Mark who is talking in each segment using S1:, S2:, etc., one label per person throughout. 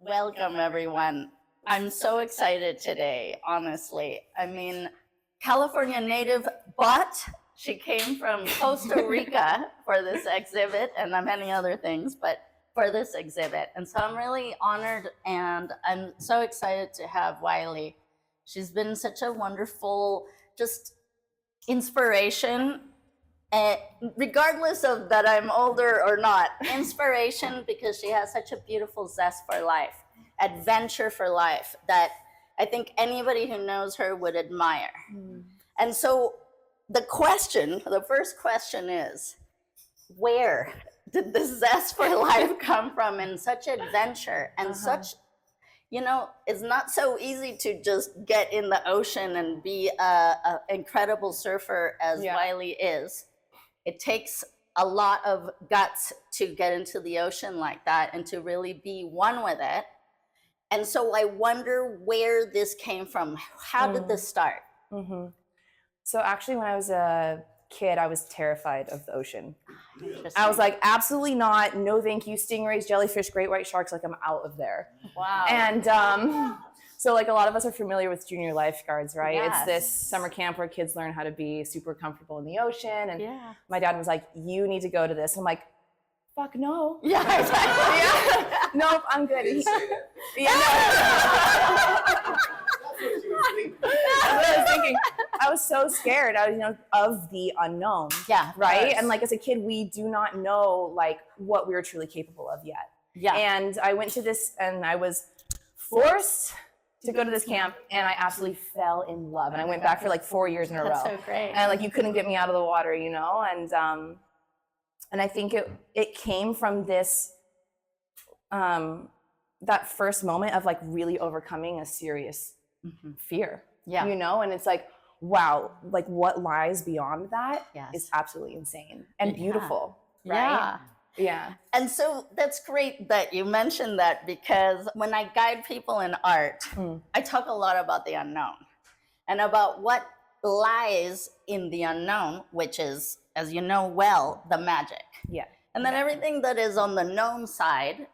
S1: Welcome, everyone. I'm so excited today, honestly. I mean, California native, but she came from Costa Rica for this exhibit and many other things, but for this exhibit. And so I'm really honored and I'm so excited to have Wyliebee. She's been such a wonderful, just inspiration, regardless of that I'm older or not. Inspiration because she has such a beautiful zest for life, adventure for life that I think anybody who knows her would admire. And so the first question is, where did this zest for life come from in such adventure and such, you know, it's not so easy to just get in the ocean and be an incredible surfer as Wyliebee is. It takes a lot of guts to get into the ocean like that and to really be one with it. And so I wonder where this came from. How did this start?
S2: So actually, when I was a kid, I was terrified of the ocean. I was like, absolutely not. No, thank you. Stingrays, jellyfish, great white sharks. Like, I'm out of there.
S1: Wow.
S2: And so like a lot of us are familiar with junior lifeguards, right?
S1: Yes.
S2: It's this summer camp where kids learn how to be super comfortable in the ocean. And my dad was like, you need to go to this. I'm like, fuck no.
S1: Yeah, exactly.
S2: Nope, I'm good.
S3: Didn't say that.
S2: That's what I was thinking. I was so scared. I was, of the unknown.
S1: Yeah.
S2: Right. And like as a kid, we do not know like what we were truly capable of yet.
S1: Yeah.
S2: And I went to this, and I was forced to go to this camp, and I absolutely fell in love. And I went back for like 4 years in a row.
S1: That's so great.
S2: And like you couldn't get me out of the water, and I think it came from this that first moment of like really overcoming a serious fear.
S1: Yeah.
S2: And it's like, wow, like what lies beyond that is absolutely insane and beautiful. Right? Yeah.
S1: And so that's great that you mentioned that, because when I guide people in art, I talk a lot about the unknown and about what lies in the unknown, which is, as you know well, the magic.
S2: Yeah.
S1: And then everything that is on the known side,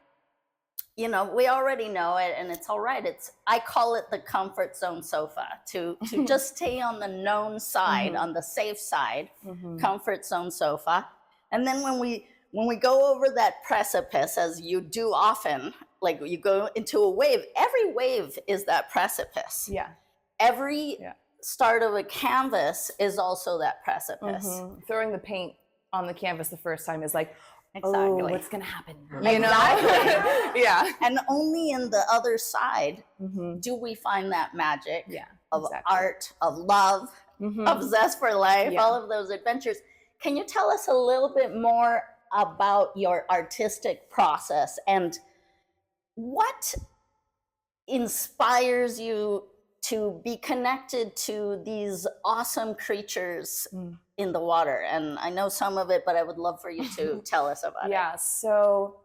S1: we already know it and it's all right. I call it the comfort zone sofa, to just stay on the known side, on the safe side, comfort zone sofa. And then when we go over that precipice, as you do often, like you go into a wave, every wave is that precipice.
S2: Yeah.
S1: Every start of a canvas is also that precipice.
S2: Throwing the paint on the canvas the first time is like,
S1: exactly.
S2: Oh, what's going to happen?
S1: Exactly.
S2: Yeah.
S1: And only in the other side do we find that magic of art, of love, of zest for life, all of those adventures. Can you tell us a little bit more about your artistic process and what inspires you to be connected to these awesome creatures in the water? And I know some of it, but I would love for you to tell us about it.
S2: Yeah, so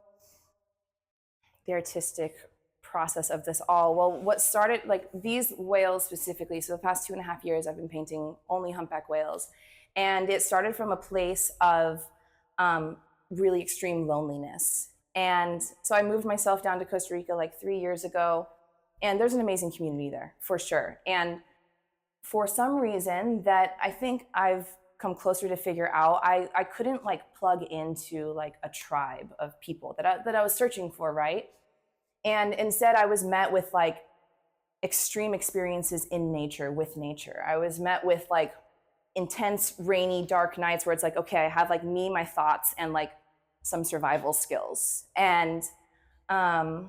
S2: the artistic process of this all, well, what started, like these whales specifically, so the past 2.5 years I've been painting only humpback whales. And it started from a place of really extreme loneliness. And so I moved myself down to Costa Rica like 3 years ago, and there's an amazing community there for sure. And for some reason that I think I've come closer to figure out, I couldn't like plug into like a tribe of people that I was searching for, right? And instead I was met with like extreme experiences in nature, with nature. I was met with like intense, rainy, dark nights where it's like, okay, I have like me, my thoughts, and like some survival skills. And I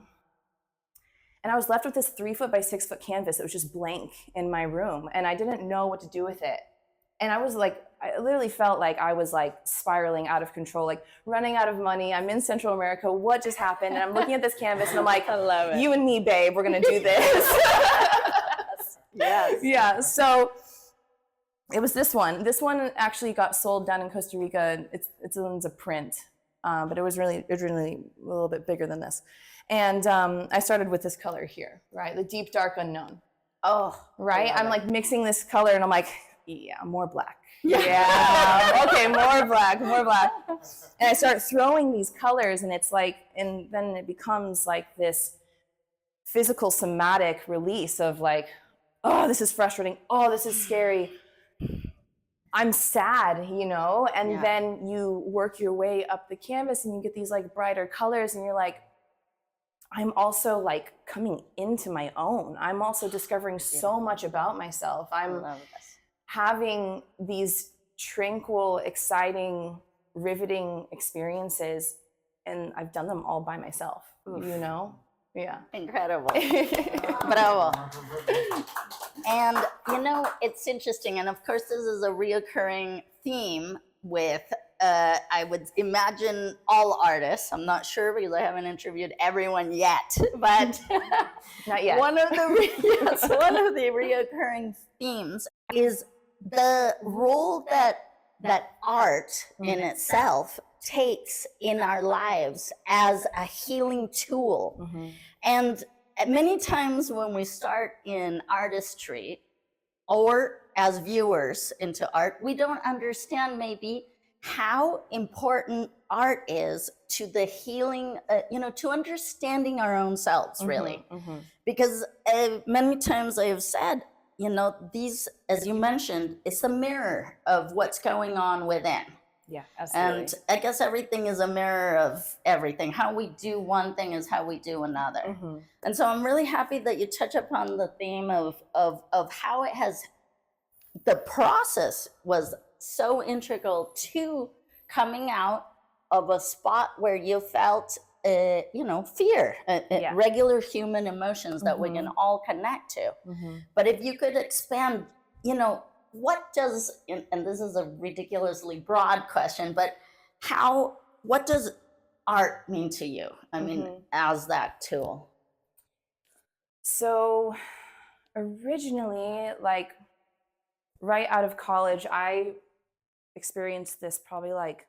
S2: was left with this 3-foot by 6-foot canvas that was just blank in my room, and I didn't know what to do with it. And I was like, I literally felt like I was like spiraling out of control, like running out of money. I'm in Central America. What just happened? And I'm looking at this canvas and I'm like,
S1: I love it.
S2: You and me, babe, we're gonna do this.
S1: Yes.
S2: Yeah. So it was this one. This one actually got sold down in Costa Rica. It's a print, but it was originally a little bit bigger than this. And I started with this color here, right? The deep, dark unknown.
S1: Oh,
S2: right. I'm like mixing this color, and I'm like, yeah, more black. Yeah. Okay, more black. And I start throwing these colors, and it's like, and then it becomes like this physical somatic release of like, oh, this is frustrating, oh, this is scary, I'm sad, you know? And then you work your way up the canvas and you get these like brighter colors and you're like, I'm also like coming into my own. I'm also discovering so much about myself. I'm having these tranquil, exciting, riveting experiences, and I've done them all by myself. Oof. You know? Yeah.
S1: Incredible. Bravo. And you know, it's interesting, and of course this is a reoccurring theme with I would imagine all artists. I'm not sure because I haven't interviewed everyone yet, but
S2: not yet.
S1: One of the reoccurring themes is the role that art in itself takes in our lives as a healing tool. And many times when we start in artistry or as viewers into art, we don't understand maybe how important art is to the healing, to understanding our own selves, really. Because many times I have said, these, as you mentioned, it's a mirror of what's going on within.
S2: Yeah, absolutely.
S1: And I guess everything is a mirror of everything. How we do one thing is how we do another. And so I'm really happy that you touch upon the theme of how it has, the process was so integral to coming out of a spot where you felt, fear, regular human emotions that we can all connect to. But if you could expand, what does, and this is a ridiculously broad question, but what does art mean to you? I mean, as that tool?
S2: So originally, like right out of college, I experienced this probably like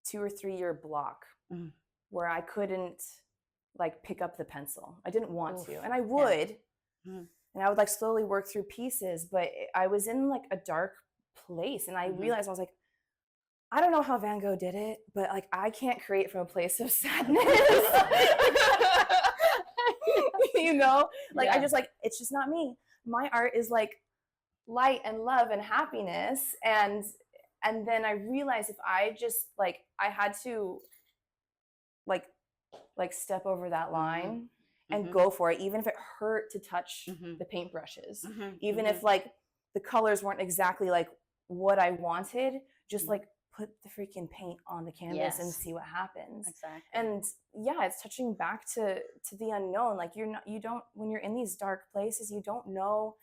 S2: 2 or 3 year block where I couldn't like pick up the pencil. I didn't want to, and I would, and I would like slowly work through pieces, but I was in like a dark place, and I realized I was like, I don't know how Van Gogh did it, but like I can't create from a place of sadness. I just like, it's just not me. My art is like light and love and happiness, and then I realized if I just like, I had to like step over that line and go for it, even if it hurt to touch the paintbrushes, even if like the colors weren't exactly like what I wanted, just like put the freaking paint on the canvas and see what happens.
S1: Exactly.
S2: And yeah, it's touching back to the unknown. Like when you're in these dark places, you don't know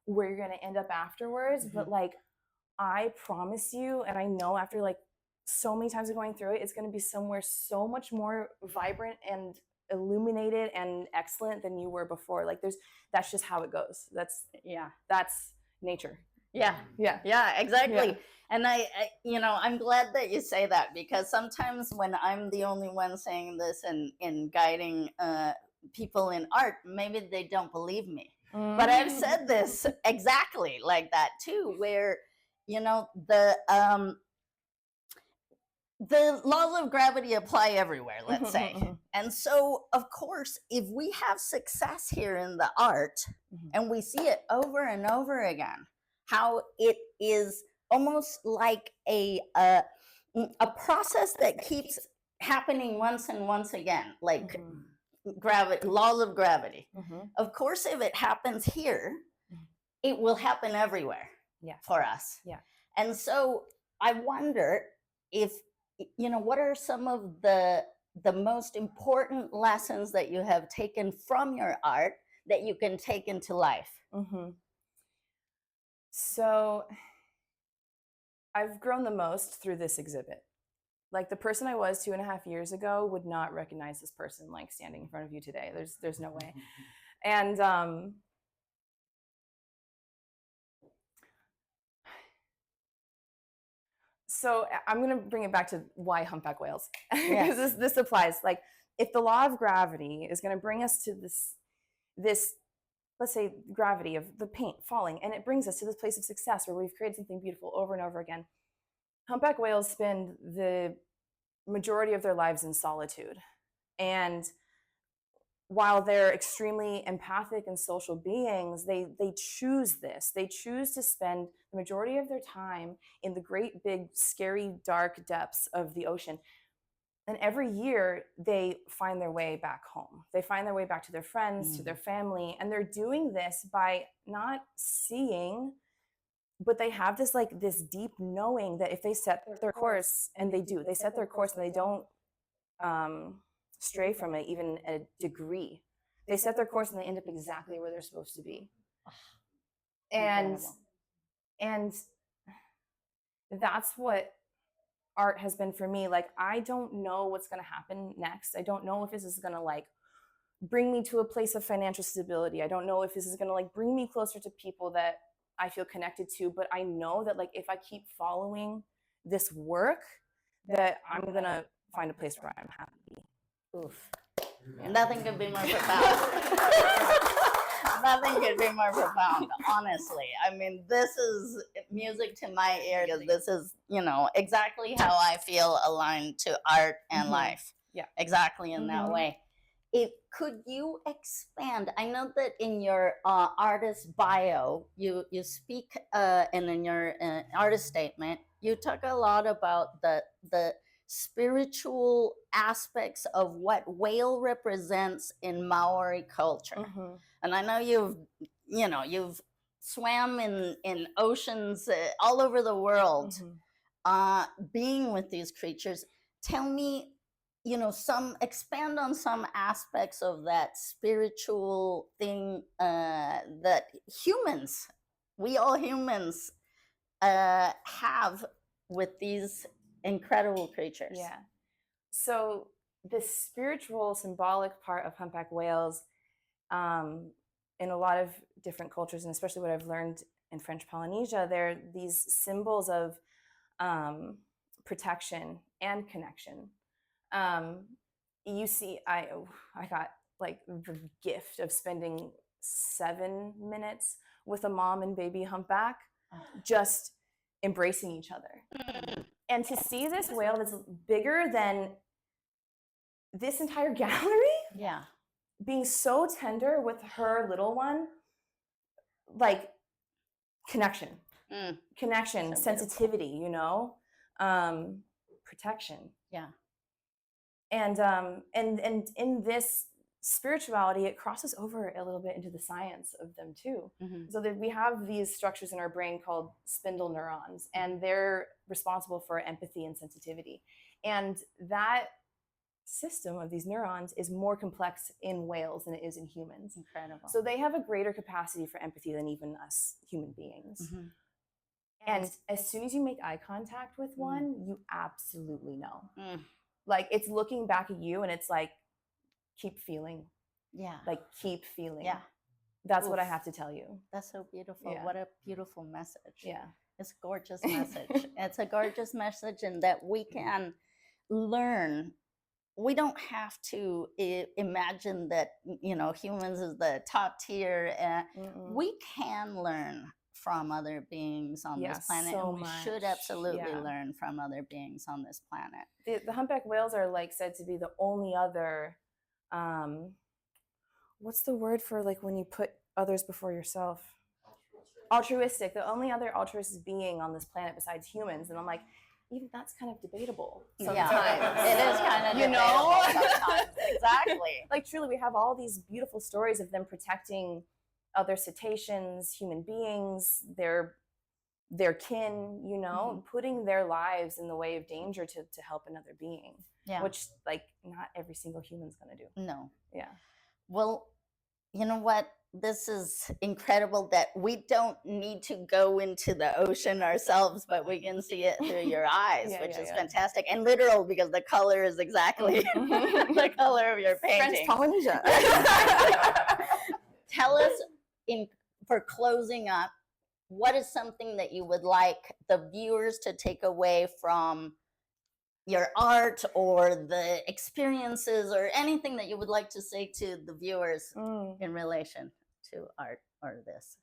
S2: where you're going to end up afterwards. But like, I promise you, and I know after like so many times of going through it, it's going to be somewhere so much more vibrant and illuminated and excellent than you were before. Like that's just how it goes. That's nature.
S1: Yeah, exactly. Yeah. And I'm glad that you say that, because sometimes when I'm the only one saying this and in guiding people in art, maybe they don't believe me. But I've said this exactly like that too, where the laws of gravity apply everywhere, let's say. And so, of course, if we have success here in the art and we see it over and over again, how it is almost like a process that keeps happening once and once again, like gravity, laws of gravity. Of course, if it happens here, it will happen everywhere for us. And so I wonder if, what are some of the most important lessons that you have taken from your art that you can take into life?
S2: So I've grown the most through this exhibit. Like the person I was 2.5 years ago would not recognize this person like standing in front of you today. There's no way. And so I'm going to bring it back to why humpback whales, because this applies. Like if the law of gravity is going to bring us to this, let's say gravity of the paint falling, and it brings us to this place of success where we've created something beautiful over and over again. Humpback whales spend the majority of their lives in solitude. And while they're extremely empathic and social beings, they choose this. They choose to spend the majority of their time in the great, big, scary, dark depths of the ocean. And every year they find their way back home. They find their way back to their friends, to their family. And they're doing this by not seeing, but they have this like this deep knowing that if they set their course, and they set their course and they don't stray from it even a degree. They set their course and they end up exactly where they're supposed to be. And that's what art has been for me. Like, I don't know what's going to happen next. I don't know if this is going to like bring me to a place of financial stability. I don't know if this is going to like bring me closer to people that I feel connected to, but I know that like if I keep following this work, that I'm going to find a place where I'm happy.
S1: Oof. Nothing could be more profound. Nothing could be more profound, honestly. I mean, this is music to my ears. This is, you know, exactly how I feel aligned to art and life.
S2: Yeah.
S1: Exactly in that way. Could you expand? I know that in your artist bio, you speak, and in your artist statement, you talk a lot about the spiritual aspects of what whale represents in Maori culture. And I know you've swam in oceans all over the world, being with these creatures. Tell me, expand on some aspects of that spiritual thing that we all humans have with these incredible creatures.
S2: Yeah. So the spiritual, symbolic part of humpback whales, in a lot of different cultures, and especially what I've learned in French Polynesia, they're these symbols of protection and connection. You see, I got like the gift of spending 7 minutes with a mom and baby humpback, just embracing each other. And to see this whale that's bigger than this entire gallery, being so tender with her little one, like connection, so sensitivity, protection.
S1: Yeah.
S2: And in this spirituality, it crosses over a little bit into the science of them too. So that we have these structures in our brain called spindle neurons, and they're responsible for empathy and sensitivity. And that system of these neurons is more complex in whales than it is in humans.
S1: Incredible.
S2: So they have a greater capacity for empathy than even us human beings. And as soon as you make eye contact with one, you absolutely know. Like, it's looking back at you and it's like, keep feeling.
S1: Yeah.
S2: Like, keep feeling.
S1: Yeah.
S2: That's what I have to tell you.
S1: That's so beautiful. Yeah. What a beautiful message.
S2: Yeah.
S1: It's a gorgeous message. It's a gorgeous message, and that we can learn. We don't have to imagine that, humans is the top tier. We can learn from other beings on this planet,
S2: so
S1: and we should absolutely learn from other beings on this planet.
S2: The humpback whales are like said to be the only other, what's the word for like when you put others before yourself? Altruistic. The only other altruistic being on this planet besides humans. And I'm like, even that's kind of debatable sometimes.
S1: Yeah, it is kind of debatable sometimes. Exactly.
S2: Like, truly, we have all these beautiful stories of them protecting other cetaceans, human beings, their kin, putting their lives in the way of danger to help another being. Yeah. Which, like, not every single human's going to do.
S1: No.
S2: Yeah.
S1: Well, you know what? This is incredible that we don't need to go into the ocean ourselves, but we can see it through your eyes, which is fantastic. And literal, because the color is exactly the color of your painting.
S2: French Polynesia.
S1: Tell us, for closing up, what is something that you would like the viewers to take away from your art, or the experiences, or anything that you would like to say to the viewers in relation to art or this?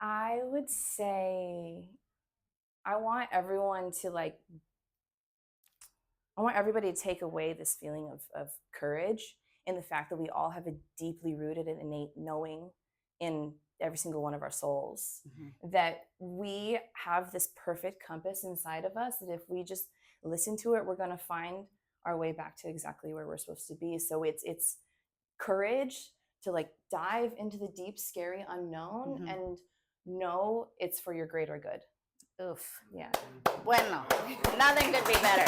S2: I would say I want everybody to take away this feeling of courage in the fact that we all have a deeply rooted and innate knowing in every single one of our souls, that we have this perfect compass inside of us, that if we just listen to it, we're going to find our way back to exactly where we're supposed to be. So it's courage to like dive into the deep, scary unknown and know it's for your greater good.
S1: Oof.
S2: Yeah.
S1: Bueno, nothing could be better.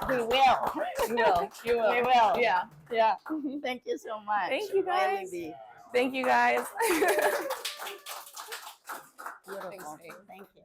S1: We will.
S2: You will. You will.
S1: We will.
S2: Yeah. Yeah.
S1: Thank you so much.
S2: Thank you, guys.
S1: Wyliebee.
S2: Thank you, guys.
S1: Beautiful. Thank you.